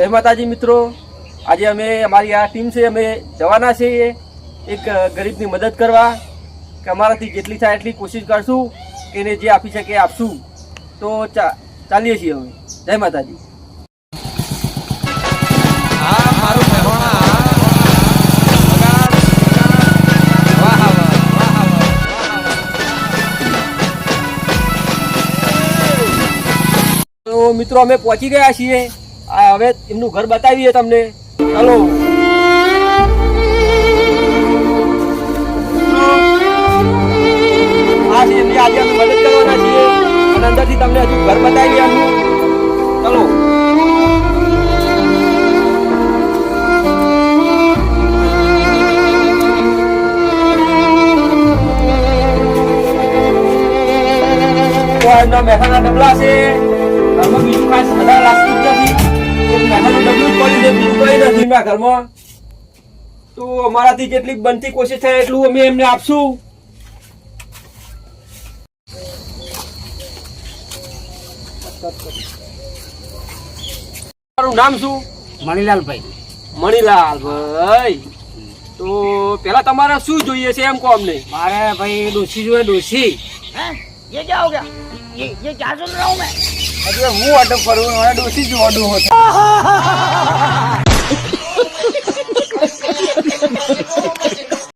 જય માતાજી મિત્રો, આજે અમે અમારી આ ટીમ છે, અમે જવાના છીએ એક ગરીબની મદદ કરવા કે અમારાથી જેટલી થાય એટલી કોશિશ કરશું કે એને જે આપી શકે આપશું. તો ચાલીએ છીએ અમે. જય માતાજી. હા મારું તો મિત્રો અમે પહોંચી ગયા છીએ. હવે એમનું ઘર બતાવીએ તમને. ચાલો. આ છે એમની આજે અમે મદદ કરવાના છીએ અને અંદરથી તમને હજુ ઘર બતાવીએ એમનું. ચાલો. એમના મેઠાના ડબલા છે. ઘરમાં બીજું ખાસ વધારે લાગતું જ નથી. મેઠાનું ડબલું જ પડ્યું છે, બીજું કઈ નથી એમના ઘરમાં. તો અમારાથી જેટલી બનતી કોશિશ થાય એટલું અમે એમને આપશું. તમારું નામ શું? મણીલાલભાઈ. મણીલાલભાઈ, તો પેલા તમારે શું જોઈએ છે એમ કહો અમને. મારે ભાઈ ડોસી જોઈએ, ડોસી. ये क्या हो गया? ये क्या सुन रहा हूँ मैं? હું ઓટો ફરું, ડોસી જ ઓડું હતો.